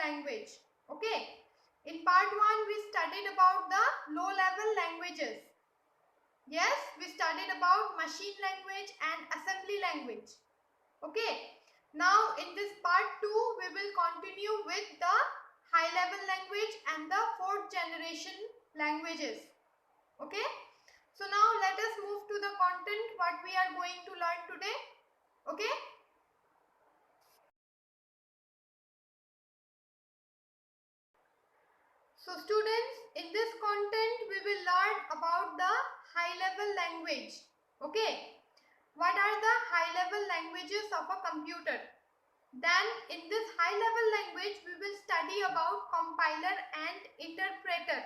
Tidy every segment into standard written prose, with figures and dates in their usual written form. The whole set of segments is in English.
language. Okay. In part 1 we studied about the low level languages. Yes, we studied about machine language and assembly language. Okay. Now in this part 2 we will continue with the high level language and the 4th generation languages. Okay. So now let us move to the content what we are going to learn today. Okay. So students, in this content we will learn about the high level language. Okay. What are the high level languages of a computer? Then in this high level language we will study about compiler and interpreter.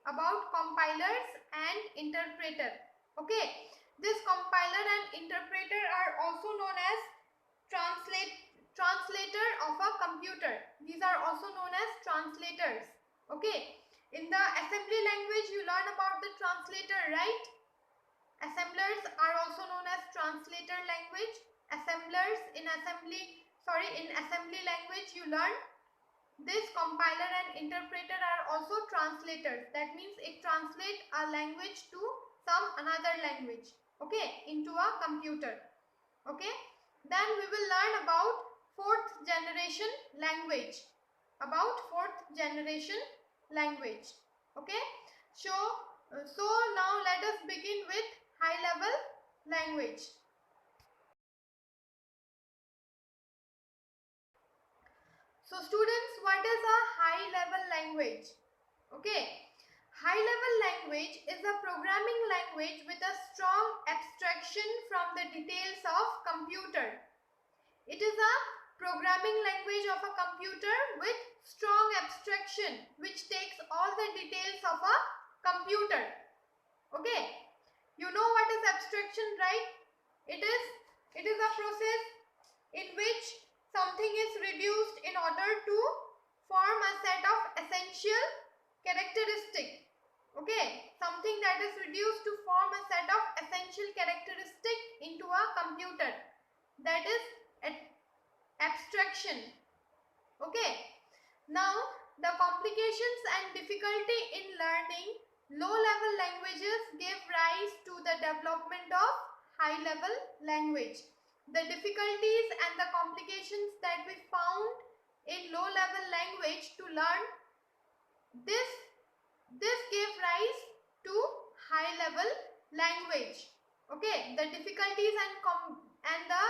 About compilers and interpreter. Okay. This compiler and interpreter are also known as translator of a computer. These are also known as translators. Okay. In the assembly language you learn about the translator, right? Assemblers are also known as translator language. Assemblers in assembly language you learn. This compiler and interpreter are also translators. That means it translates a language to some another language. Okay, into a computer. Okay. Then we will learn about 4th generation language. About 4th generation language. Okay. So now let us begin with high level language. So students, what is a high level language? Okay. High level language is a programming language with a strong abstraction from the details of computer. It is a programming language of a computer with strong abstraction which takes all the details of a computer. Okay. You know what is abstraction, right? It is a process in which something is reduced in order to form a set of essential characteristics. Okay, something that is reduced to form a set of essential characteristics into a computer. That is abstraction. Okay. Now, the complications and difficulty in learning low-level languages gave rise to the development of high-level language. The difficulties and the complications that we found in low-level language to learn, this gave rise to high-level language. Okay, the difficulties and the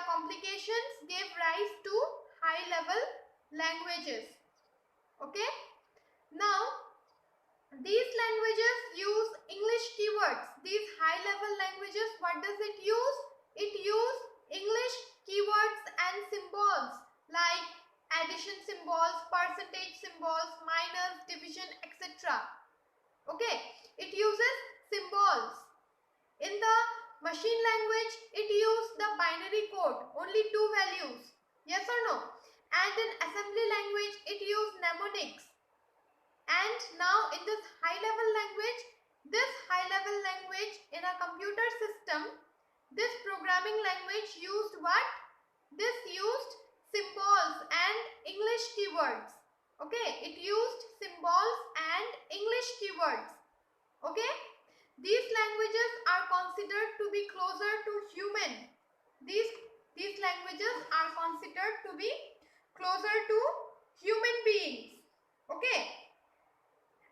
complications gave rise to high-level languages. Okay. Now, these languages use English keywords. These high-level languages, what does it use? It uses English keywords and symbols like addition symbols, percentage symbols, minus, division, etc. Okay, it uses symbols. In the machine language, it uses the binary code, only 2 values. Yes or no? And in assembly language, it uses mnemonics. And now in this high-level language, in a computer system, this programming language used what? This used symbols and English keywords. Okay, it used symbols and English keywords. Okay, these languages are considered to be closer to human. These languages are considered to be closer to human beings. Okay,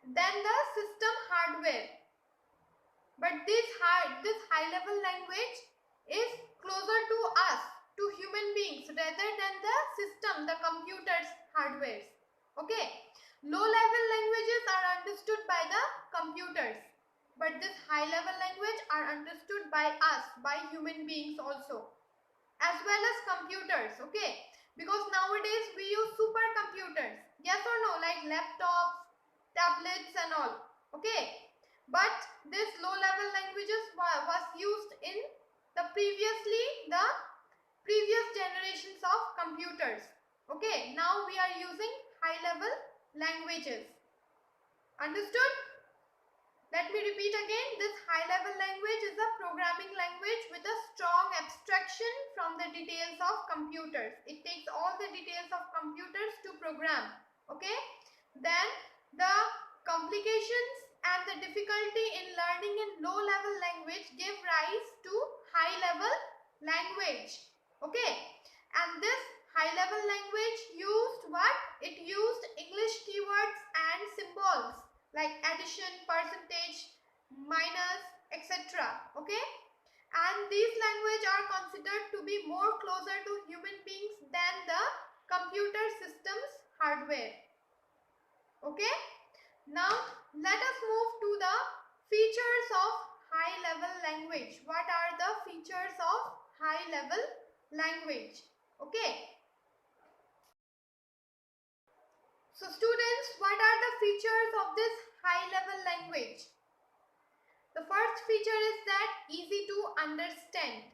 than the system hardware. But this high-level language is closer to us, to human beings, rather than the system, the computer's hardware. Okay. Low-level languages are understood by the computers, but this high-level language are understood by us, by human beings also, as well as computers. Okay. Because nowadays we use supercomputers. Yes or no? Like laptops, tablets and all. Okay. But this low-level languages was used in the previous generations of computers. Okay. Now we are using high-level languages. Understood? Let me repeat again. This high-level language is a programming language with a strong abstraction from the details of computers. It takes all the details of computers to program. Okay. Then the complications and the difficulty in learning in low level language give rise to high level language. Okay. And this high level language used what? It used English keywords and symbols like addition, percentage, minus, etc. Okay. And these languages are considered to be more closer to human beings than the computer systems hardware. Okay. Now let us move to the features of high level language. What are the features of high level language? Okay. So students, what are the features of this high level language? The first feature is that easy to understand.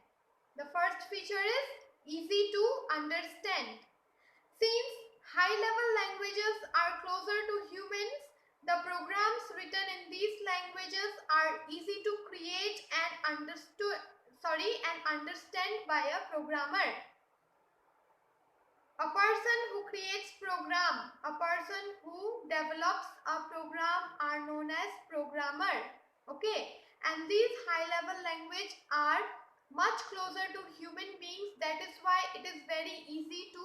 The first feature is easy to understand. Since high level languages are closer to humans, the programs written in these languages are easy to create and understand by a programmer. A person who creates program, a person who develops a program are known as programmer. Okay, and these high level language are much closer to human beings. That is why it is very easy to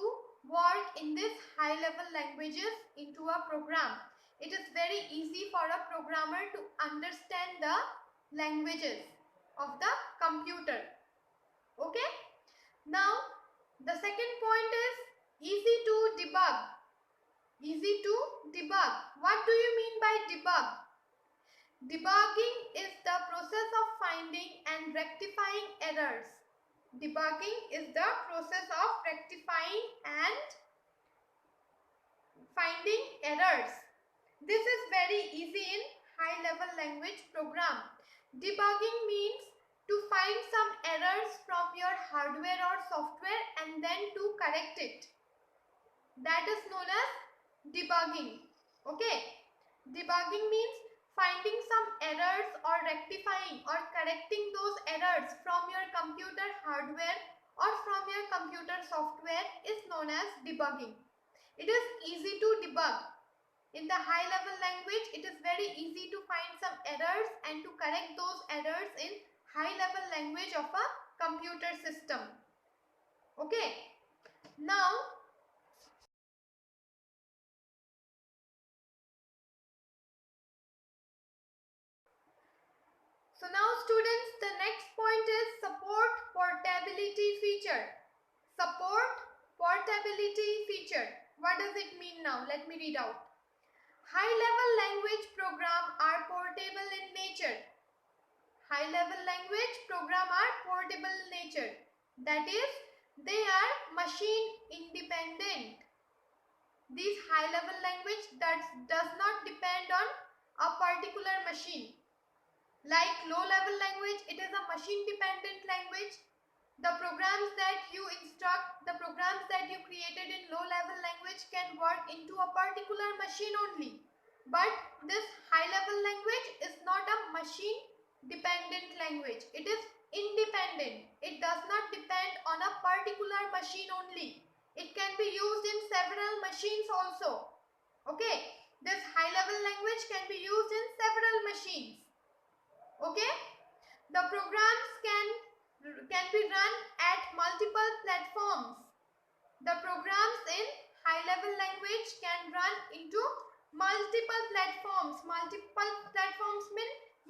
work in this high level languages into a program. It is very easy for a programmer to understand the languages of the computer. Okay, now the second point is easy to debug. Easy to debug. What do you mean by debug? Debugging is the process of finding and rectifying errors. Debugging is the process of rectifying and finding errors. This is very easy in high level language program. Debugging means to find some errors from your hardware or software and then to correct it. That is known as debugging. Okay. Debugging means finding some errors or rectifying or correcting those errors from your computer hardware or from your computer software is known as debugging. It is easy to debug. In the high level language, it is very easy to find some errors and to correct those errors in high level language of a computer system. Okay. Now, students, the next point is support portability feature. Support portability feature. What does it mean now? Let me read out. High level language program are portable in nature. High level language program are portable in nature. That is, they are machine independent. This high level language that does not depend on a particular machine. Like low level language, it is a machine dependent language. The programs that you instruct, the programs that you created in low level language can work into a particular machine only. But this high level language is not a machine dependent language. It is independent. It does not depend on a particular machine only. It can be used in several machines also. Okay. This high level language can be used in several machines. Okay. The programs can be run at multiple platforms. The programs in high level language can run into multiple platforms. Multiple platforms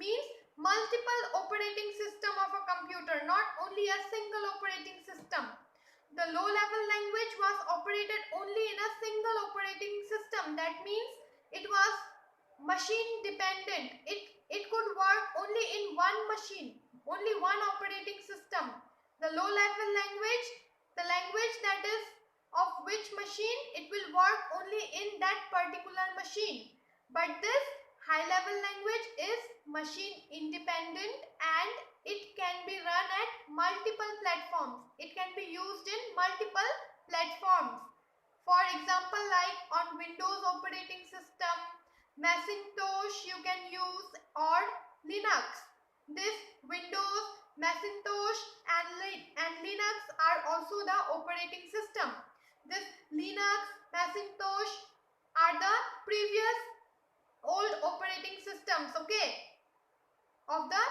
means multiple operating system of a computer, not only a single operating system. The low level language was operated only in a single operating system. That means it was machine dependent. It could work only in one machine, only one operating system. The low level language, the language that is of which machine, it will work only in that particular machine. But this high level language is machine independent and it can be run at multiple platforms. It can be used in multiple platforms. For example, like on Windows operating system, Macintosh you can use, or Linux. This Windows, Macintosh and Linux are also the operating system. This Linux, Macintosh are the previous old operating systems, okay, of the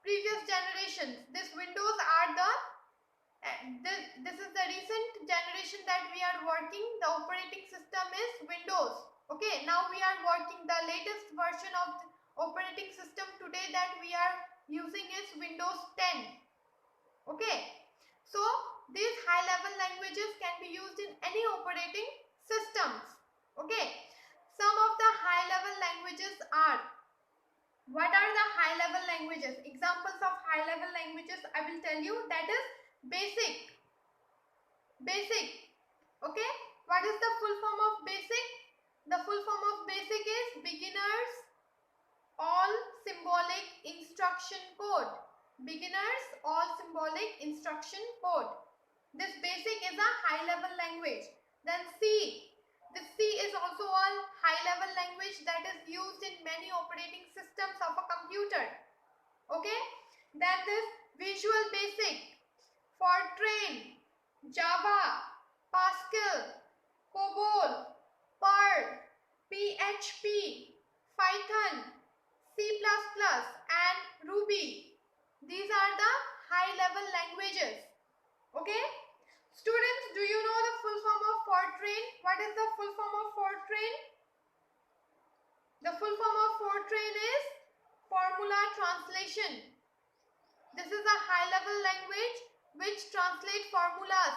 previous generations. This Windows are the this is the recent generation that we are working. The operating system is Windows. Okay, now we are working the latest version of the operating system today that we are using is Windows 10. Okay, so these high level languages can be used in any operating systems. Okay, some of the high level languages are, what are the high level languages? Examples of high level languages I will tell you, that is basic. Okay, what is the full form of basic? The full form of basic is beginners all symbolic instruction code. Beginners all symbolic instruction code. This basic is a high level language. Then C. This C is also a high level language that is used in many operating systems of a computer. Okay. Then this Visual Basic, Fortran, Java, Pascal, COBOL, Perl, PHP, Python, C++ and Ruby. These are the high level languages. Okay. Students, do you know the full form of Fortran? What is the full form of Fortran? The full form of Fortran is formula translation. This is a high level language which translates formulas,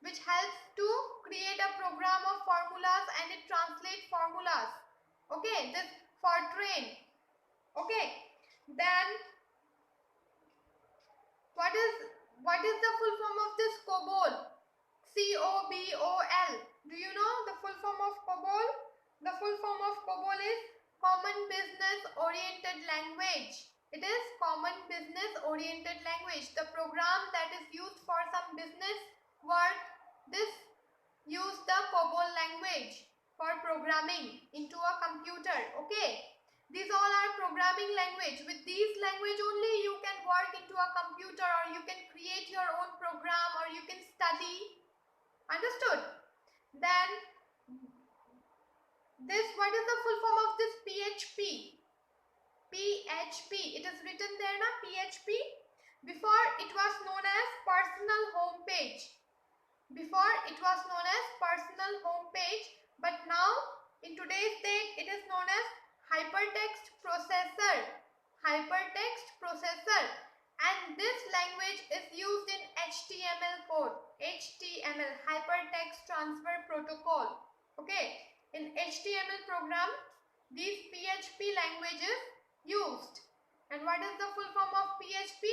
which helps to create a program of formulas and it translates formulas. Okay, this Fortran. Okay, then what is the full form of this COBOL? COBOL. Do you know the full form of COBOL? The full form of COBOL is Common Business Oriented Language. It is Common Business Oriented Language. The program that is used for some business work, this use the COBOL language for programming into a computer. Okay. These all are programming language. With these language only you can work into a computer, or you can create your own program, or you can study. Understood? Then this, what is the full form of this PHP? PHP. It is written there na, PHP. Before it was known as personal home page. Before it was known as personal home page, but now in today's date it is known as hypertext processor. Hypertext processor. And this language is used in HTML code. HTML, Hypertext Transfer Protocol. Okay. In HTML program, these PHP languages used. And what is the full form of PHP?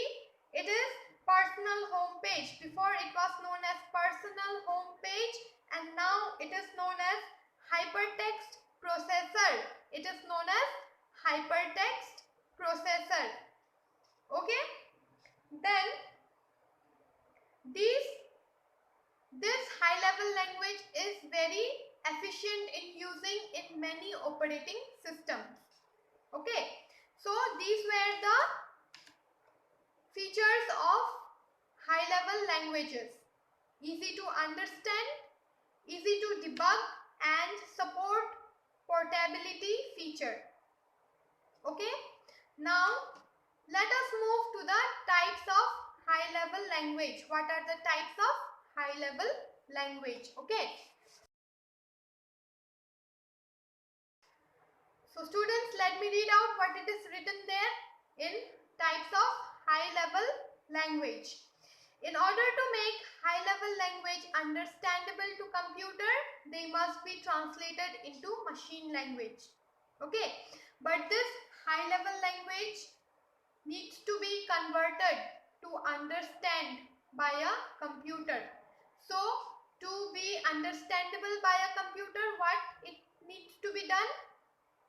It is personal home page. Before it was known as personal home page, and now it is known as hypertext processor. It is known as hypertext processor. Okay. Then this high level language is very efficient in using in many operating systems. Okay. So these were the features of high level languages. Easy to understand, easy to debug and support portability feature. Okay. Now let us move to the types of high level language. What are the types of high level language? Okay. So students, let me read out what it is written there in types of high level language. In order to make high level language understandable to computer, they must be translated into machine language. Okay. But this high level language needs to be converted to understand by a computer. So to be understandable by a computer, what it needs to be done?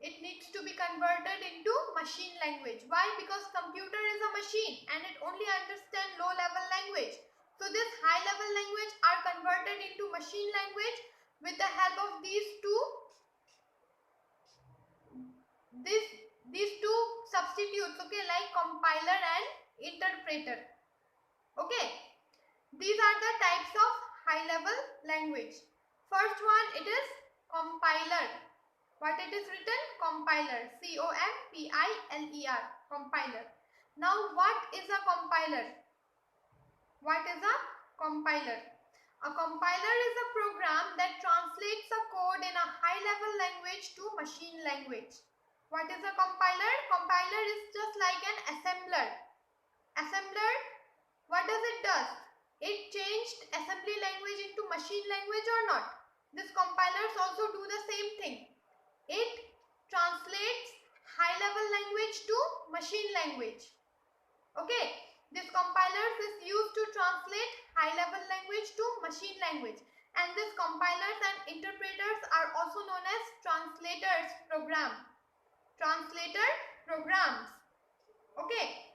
It needs to be converted into machine language. Why? Because computer is a machine and it only understands low level language. So this high level language are converted into machine language with the help of these two substitutes, okay, like compiler and interpreter. Okay, these are the types of high level language. First one, it is compiler. What it is written? Compiler. C-O-M-P-I-L-E-R. Compiler. Now what is a compiler? What is a compiler? A compiler is a program that translates a code in a high level language to machine language. What is a compiler? Compiler is just like an assembler. Assembler, what does it do? It changed assembly language into machine language or not? This compilers also do the same thing. It translates high level language to machine language. Okay, this compilers is used to translate high level language to machine language, and these compilers and interpreters are also known as translators program. Translator programs. Okay,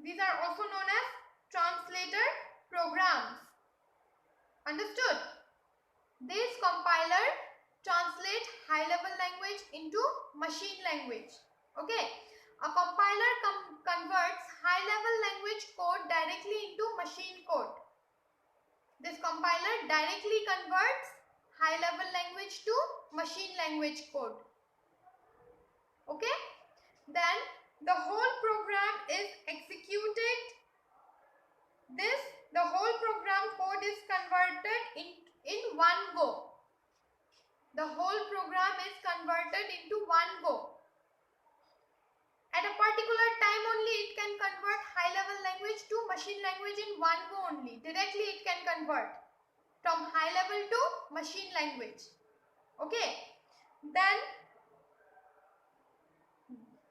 these are also known as translator programs. Understood? This compiler translate high level language into machine language. Okay, a compiler converts high level language code directly into machine code. This compiler directly converts high level language to machine language code. Okay, then the whole program is executed. The whole program code is converted in one go. The whole program is converted into one go. At a particular time only it can convert high level language to machine language in one go only. Directly it can convert from high level to machine language. Okay. Then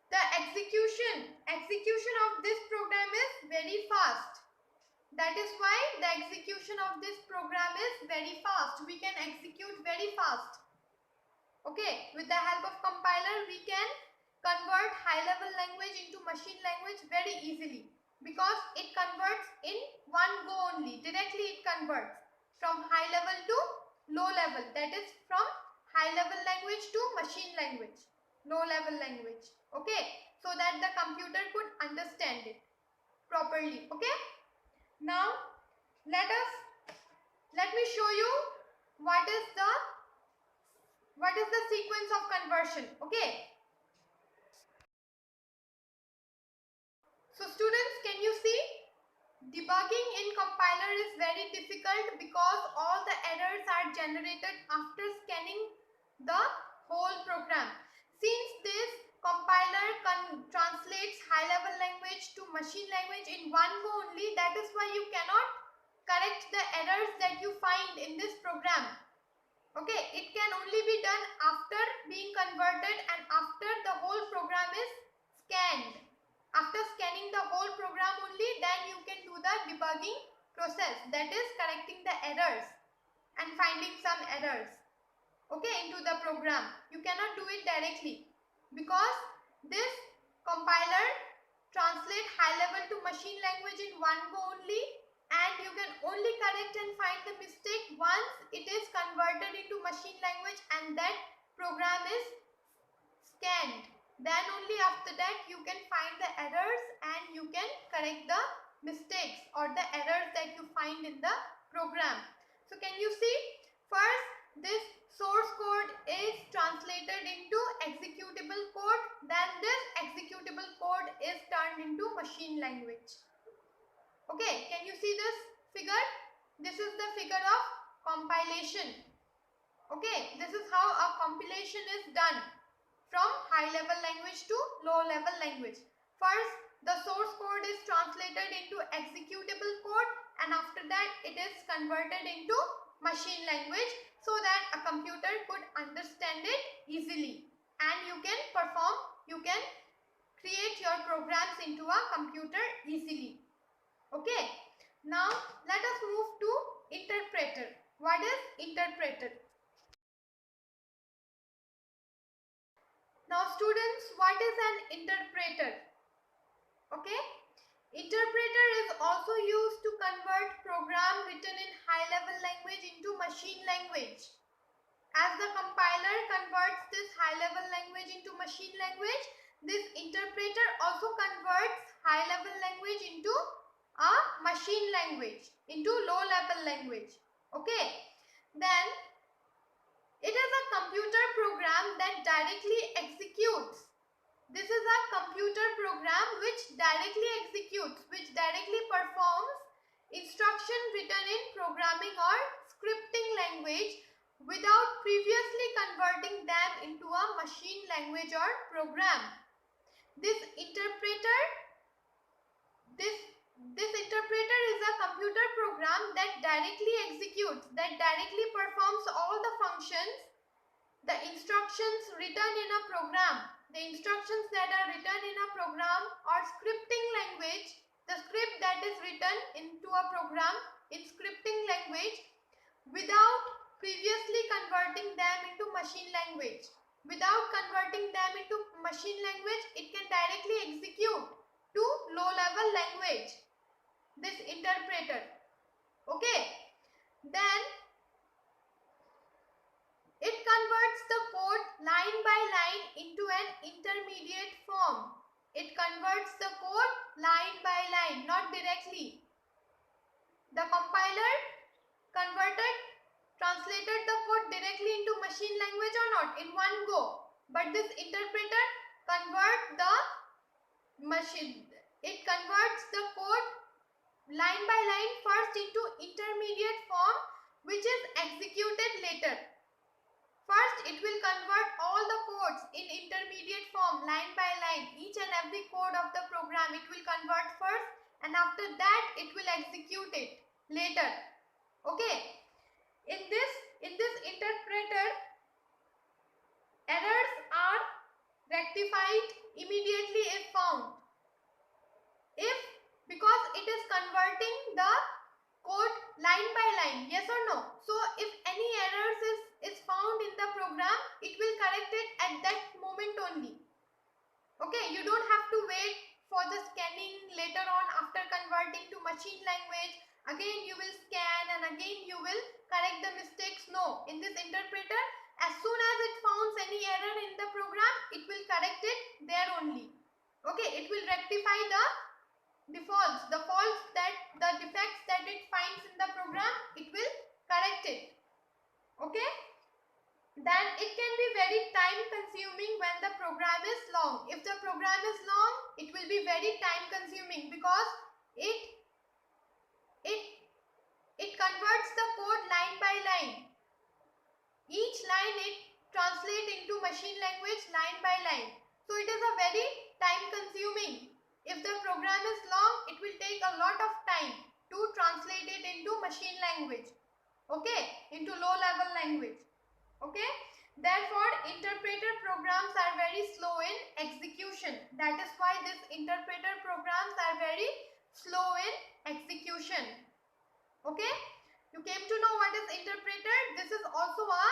the execution of this program is very fast. That is why the execution of this program is very fast. We can execute very fast. Okay, with the help of compiler we can convert high level language into machine language very easily, because it converts in one go only. Directly it converts from high level to low level, that is from high level language to machine language, low level language. Okay, so that the computer could understand it properly. Okay, now let me show you what is the sequence of conversion. Okay, so students, can you see? Debugging in compiler is very difficult because all the errors are generated after scanning the whole program. Since this compiler translates high level language to machine language in one go only, that is why you cannot correct the errors that you find in this program. Okay, it can only be done after being converted and after the whole program is scanned. After scanning the whole program only, then you can do the debugging process, that is correcting the errors and finding some errors, okay, into the program. You cannot do it directly because this compiler translate high level to machine language in one go only, and you can only correct and find the mistake once it is converted into machine language and that program is scanned. Then only after that you can find the errors and you can correct the mistakes or the errors that you find in the program. So can you see? First, this source code is translated into executable code. Then this executable code is turned into machine language. Okay, can you see this figure? This is the figure of compilation. Okay, this is how a compilation is done from high level language to low level language. First, the source code is translated into executable code, and after that it is converted into machine language so that a computer could understand it easily, and you can create your programs into a computer easily. Okay, now let us move to interpreter. What is interpreter? Now students, what is an interpreter? Okay, interpreter is also used to convert program written in high level language into machine language. As the compiler converts this high level language into machine language, this interpreter also converts high level language into a machine language, into low level language. Okay, then it is a computer program that directly executes. This is a computer program which directly executes, which directly performs instruction written in programming or scripting language without previously converting them into a machine language or program. This interpreter is a computer program that directly executes, that directly performs all the functions, the instructions written in a program, the instructions that are written in a program or scripting language, the script that is written into a program in scripting language without previously converting them into machine language. Without converting them into machine language, it can directly execute to low level language, this interpreter. Okay, then it converts the code line by line into an intermediate form. It converts the code line by line, not directly. The compiler translated the code directly into machine language or not in one go. But this interpreter converts the code line by line first into intermediate form, which is executed later. First, it will convert all the codes in intermediate form, line by line. Each and every code of the program it will convert first, and after that it will execute it later. Okay. In this interpreter, errors are rectified immediately if found. Because it is converting the code line by line, yes or no? So if any errors is found in the program, it will correct it at that moment only. Okay, you don't have to wait for the scanning later on after converting to machine language. Again you will scan and again you will correct the mistakes. No, in this interpreter, as soon as it finds any error in the program, it will correct it there only. Okay, it will rectify the defects that it finds in the program, it will correct it. Okay, then it can be very time consuming when the program is long. If the program is long, it will be very time consuming because it converts the code line by line. Each line it translates into machine language line by line. So it is a very time consuming. If the program is long, it will take a lot of time to translate it into machine language. Okay, into low level language. Okay, therefore interpreter programs are very slow in execution. That is why these interpreter programs are very slow in execution. Okay, you came to know what is interpreter. This is also a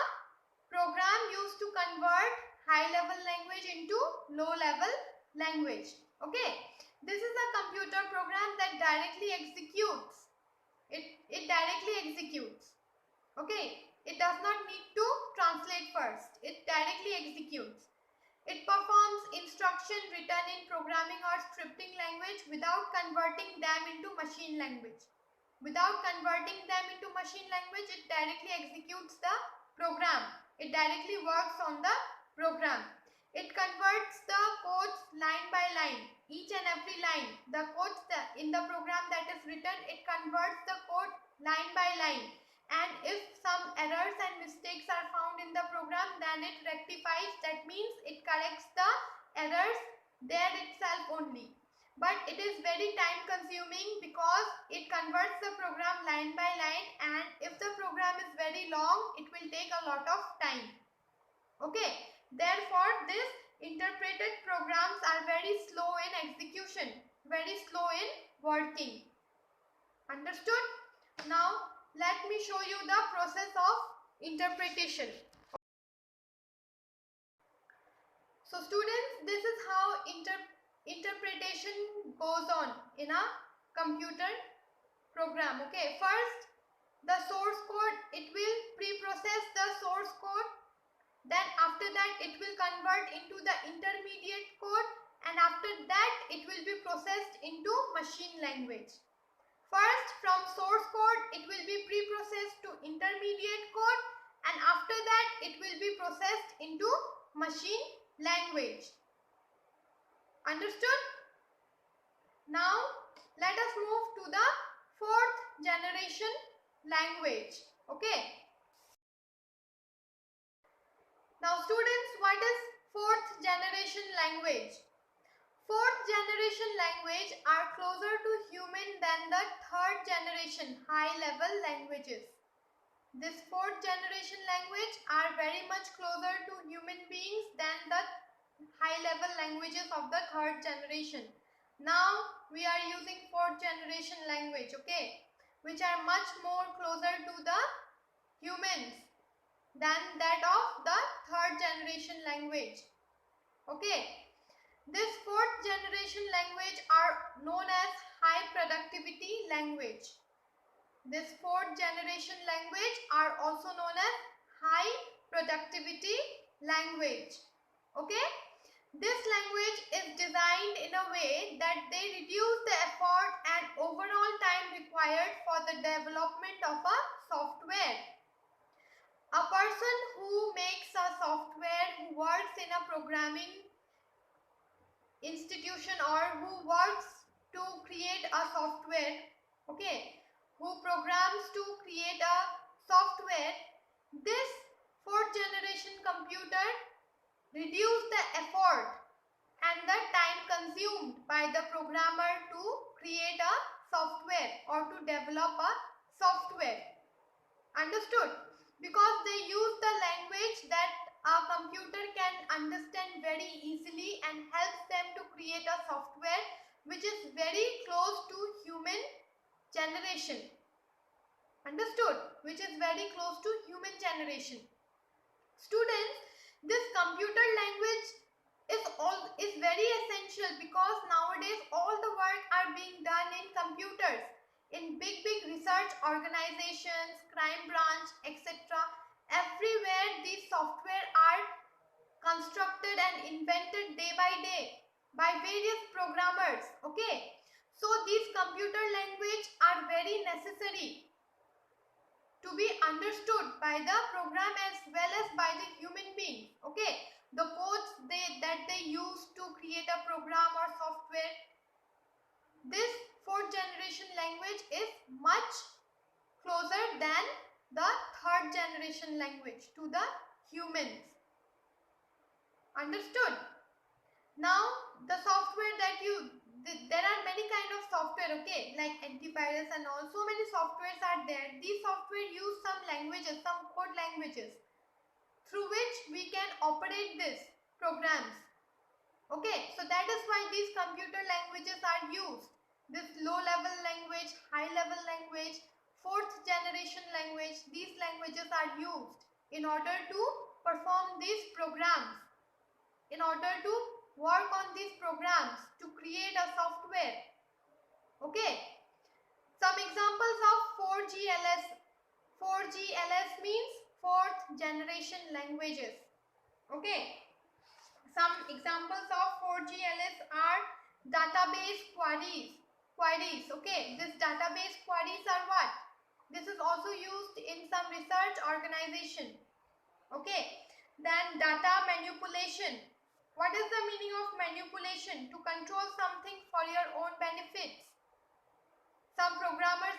program used to convert high level language into low level language. Okay, this is a computer program that directly executes. It directly executes. Okay, it does not need to translate first. It directly executes. It performs instruction written in programming or scripting language without converting them into machine language. Without converting them into machine language, it directly executes the program. It directly works on the program. It converts the codes line by line. Each and every line, the codes in the program that is written, it converts the code line by line. And if some errors and mistakes are found in the program, then it rectifies. That means it corrects the errors there itself only. But it is very time consuming because it converts the program line by line, and if the program is very long, it will take a lot of time. Okay, therefore these interpreted programs are very slow in execution, very slow in working. Understood? Now let me show you the process of interpretation. So students, this is how interpretation goes on in a computer program. Okay, first the source code, it will pre-process the source code. Then after that it will convert into the intermediate code. and after that it will be processed into machine language. First, from source code it will be pre-processed to intermediate code, and after that it will be processed into machine language. Understood? Now let us move to the fourth generation language. Okay. Now students, what is fourth generation language? Fourth generation language are closer to human than the third generation high level languages. This fourth generation language are very much closer to human beings than the high level languages of the third generation. Now we are using fourth generation language, okay, which are much more closer to the humans than that of the third generation language. Okay, this fourth generation language are known as high productivity language. This fourth generation language are also known as high productivity language. Okay, this language is designed in a way that they reduce the effort and overall time required for the development of a software. A person who makes a software, who works in a programming institution or who works to create a software, okay, who programs to create a software, this fourth generation computer reduce the effort and the time consumed by the programmer to create a software or to develop a software. Understood? Because they use the language that a computer can understand very easily and helps them to create a software which is very close to human generation. Understood? Which is very close to human generation. Students, this computer language is very essential because nowadays all the work are being done in computers, in big research organizations, crime branch, etc. Everywhere these software are constructed and invented day by day by various programmers. Okay, so these computer language are very necessary to be understood by the program as well as by the human being. Okay, the codes that they use to create a program or software, this fourth generation language is much closer than the third generation language to the humans. Understood? Now the software that there are many kind of software, okay, like antivirus and all, so many softwares are there. These software use some languages, some code languages through which we can operate these programs. Okay, so that is why these computer languages are used. This low level language, high level language, fourth generation language, these languages are used in order to perform these programs, in order to work on these programs to create a software. Okay, some examples of 4GLS. 4GLS means fourth generation languages. Okay, some examples of 4GLS are database queries. Okay, this database queries are what? This is also used in some research organization. Okay, then data manipulation. What is the meaning of manipulation? To control something for your own benefits. Some programmer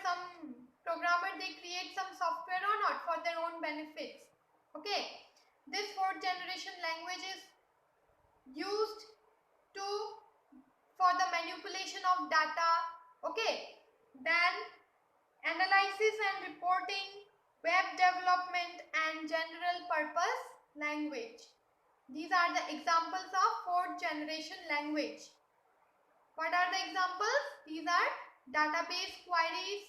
they create some software or not for their own benefits. Okay, this fourth generation language is used for the manipulation of data. Okay, then analysis and reporting, web development and general purpose language. These are the examples of fourth generation language. What are the examples? These are database queries,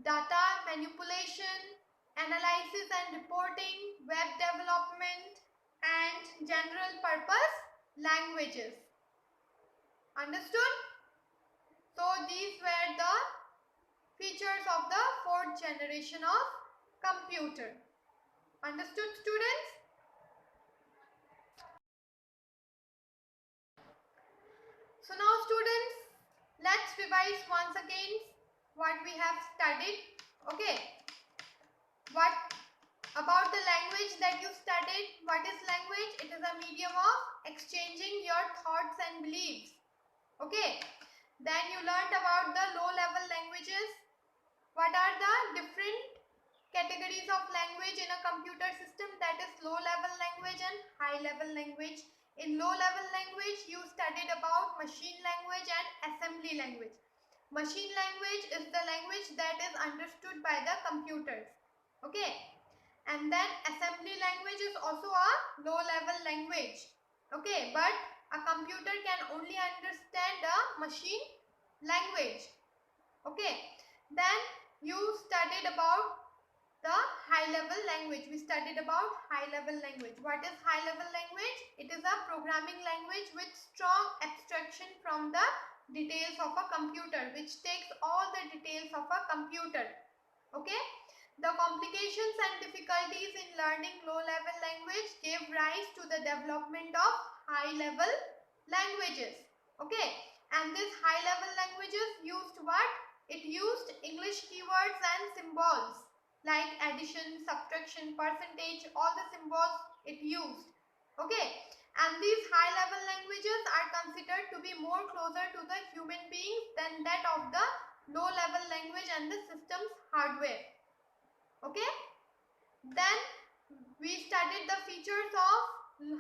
data manipulation, analysis and reporting, web development and general purpose languages. Understood? So these were the features of the fourth generation of computer. Understood, students? So now students, let's revise once again what we have studied. Okay, what about the language that you studied? What is language? It is a medium of exchanging your thoughts and beliefs. Okay, then you learned about the low level languages. What are the different categories of language in a computer system? That is low level language and high level language. In low level language, you studied about machine language and assembly language. Machine language is the language that is understood by the computers. Okay. And then assembly language is also a low level language. Okay. But a computer can only understand a machine language. Okay. Then you studied about the high level language. We studied about high level language. What is high level language? It is a programming language with strong abstraction from the details of a computer, which takes all the details of a computer. Okay. The complications and difficulties in learning low level language gave rise to the development of high level languages. Okay. And these high level languages used what? It used English keywords and symbols like addition, subtraction, percentage, all the symbols it used. Okay. And these high level languages are considered to be more closer to the human beings than that of the low level language and the system's hardware. Okay. Then we studied the features of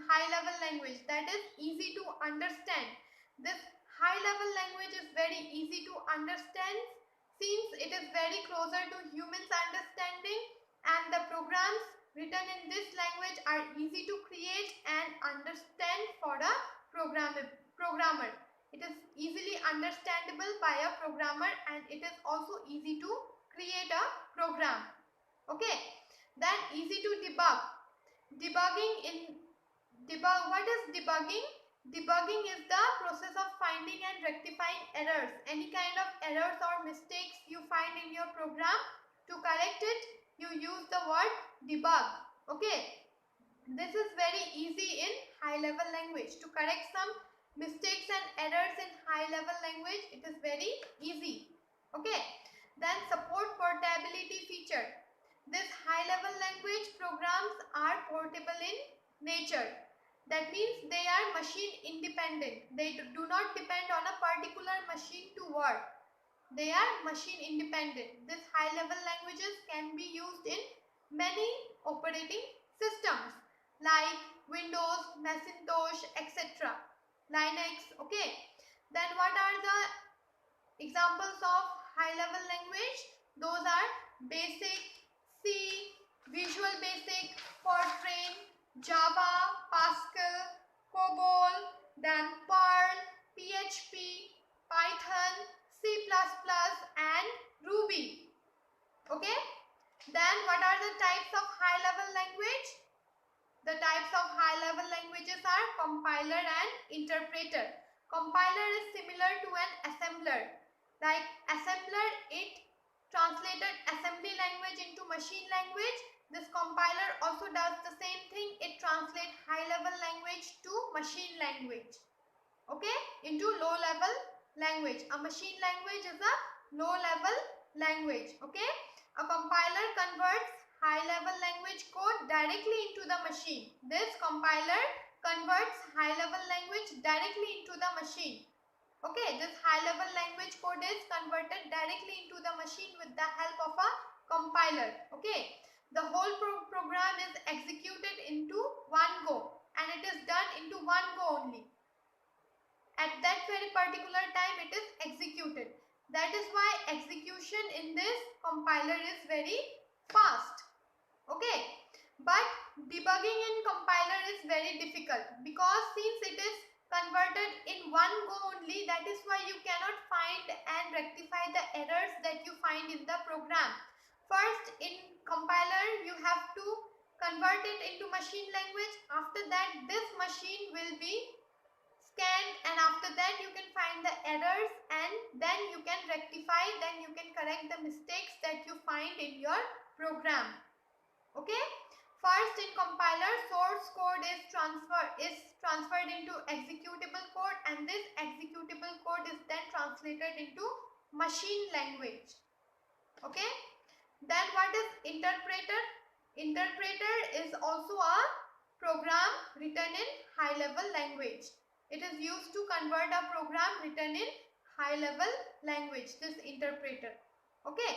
high level language, that is easy to understand. This high level language is very easy to understand since it is very closer to humans' understanding, and the programs written in this language are easy to create and understand for a programmer. It is easily understandable by a programmer, and it is also easy to create a program. Okay. Then easy to debug. What is debugging? Debugging is the process of finding and rectifying errors. Any kind of errors or mistakes you find in your program, to correct it, you use the word debug. Okay. This is very easy in high level language. To correct some mistakes and errors in high level language, it is very easy. Okay. Then support portability feature. This high level language programs are portable in nature. That means they are machine independent. They do not depend on a particular machine to work. They are machine independent. These high level languages can be used in many operating systems like Windows, Macintosh, etc. Linux. Okay. Then what are the examples of high level language? Those are Basic, C, Visual Basic, Fortran, Java, Pascal, COBOL, then Perl, PHP, Python, C++ and Ruby. Okay. Then what are the types of high level language? The types of high level languages are compiler and interpreter. Compiler is similar to an assembler. Like assembler, it translated assembly language into machine language. This compiler also does the same thing. It translates high level language to machine language. Okay, into low level language. A machine language is a low level language. Okay, a compiler converts high level language code directly into the machine. This compiler converts high level language directly into the machine. Okay, this high level language code is converted directly into the machine with the help of a compiler. Okay, the whole program is executed into one go, and it is done into one go only. At that very particular time it is executed. That is why execution in this compiler is very fast. Okay, but debugging in compiler is very difficult, because since it is converted in one go only, that is why you cannot find and rectify the errors that you find in the program. First, in compiler you have to convert it into machine language. After that, this machine will be scanned, and after that you can find the errors, and then you can rectify, then you can correct the mistakes that you find in your program. Okay. First, in compiler, source code is transferred into executable code, and this executable code is then translated into machine language. Okay. Then what is interpreter? Interpreter is also a program written in high level language. It is used to convert a program written in high level language, this interpreter. Okay.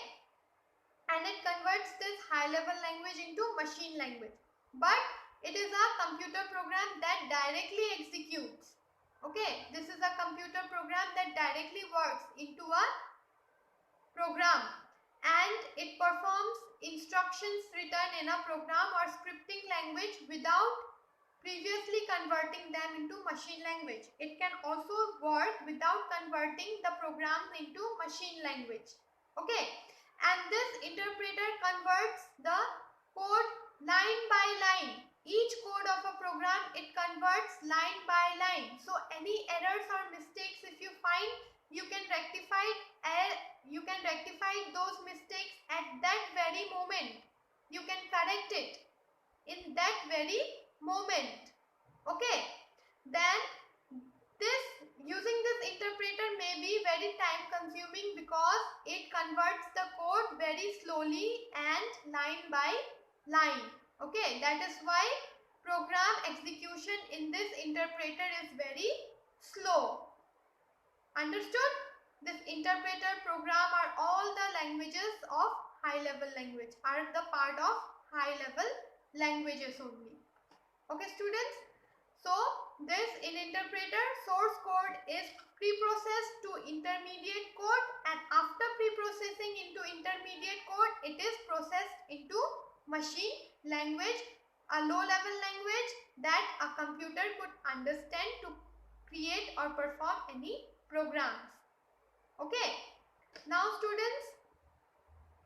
And it converts this high level language into machine language. But it is a computer program that directly executes. Okay. This is a computer program that directly works into a program, and it performs instructions written in a program or scripting language without previously converting them into machine language. It can also work without converting the programs into machine language. Okay. And this interpreter converts the code line by line. Each code of a program, it converts line by line. So any errors or mistakes if you find, you can rectify those mistakes at that very moment. You can correct it in that very moment. Okay. Then using this interpreter may be very time consuming because it converts the code very slowly and line by line. Okay. That is why program execution in this interpreter is very slow. Understood? This interpreter program are all the languages of high level language, are the part of high level languages only. Okay students, so this in interpreter, source code is pre-processed to intermediate code, and after pre-processing into intermediate code, it is processed into machine language, a low level language that a computer could understand to create or perform any programs. Okay. Now students,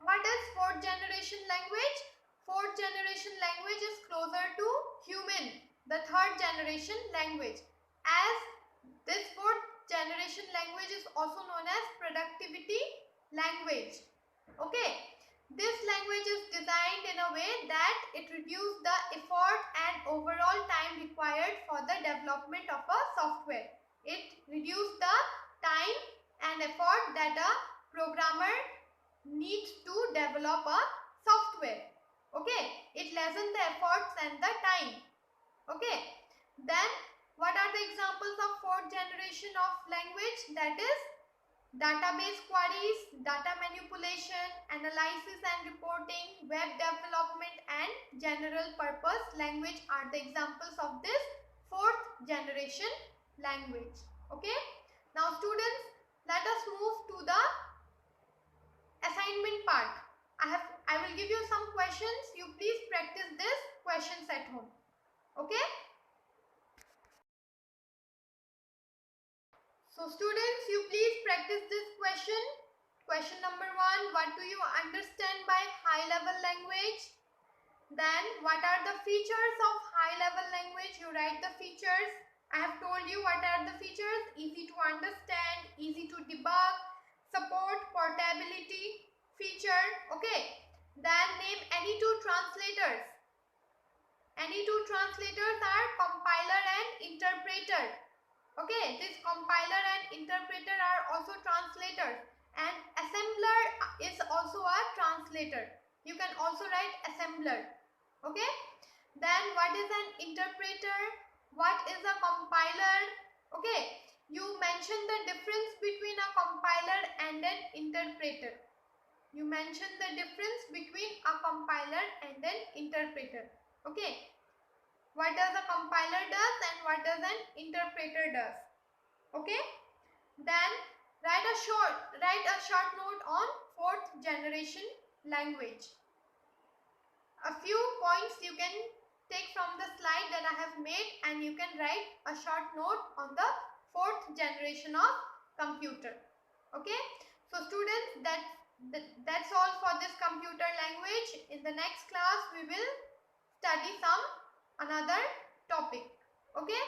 what is fourth generation language? Fourth generation language is closer to human, the third generation language, as this fourth generation language is also known as productivity language. Okay. This language is designed in a way that it reduces the effort and overall time required for the development of a software. It reduces the time and effort that a programmer needs to develop a software. Okay. It lessens the efforts and the time. Okay. Then what are the examples of fourth generation of language? That is database queries, data manipulation, analysis and reporting, web development, and general purpose language are the examples of this fourth generation language. Okay. Now students, let us move to the assignment part. I will give you some questions. You please practice these questions at home. Okay. So students, you please practice this question. Question number 1, what do you understand by high level language? Then what are the features of high level language? You write the features. I have told you what are the features: easy to understand, easy to debug, support, portability feature. Okay. Then name any two translators. Any two translators are compiler and interpreter. Okay, this compiler and interpreter are also translators, and assembler is also a translator. You can also write assembler. Okay. Then what is an interpreter? What is a compiler? Okay. You mention the difference between a compiler and an interpreter. You mention the difference between a compiler and an interpreter. Okay. What does a compiler does and what does an interpreter does. Okay. Then write a short note on fourth generation language. A few points you can take from the slide that I have made, and you can write a short note on the fourth generation of computer. Okay. So students, that's all for this computer language. In the next class we will study another topic. Okay.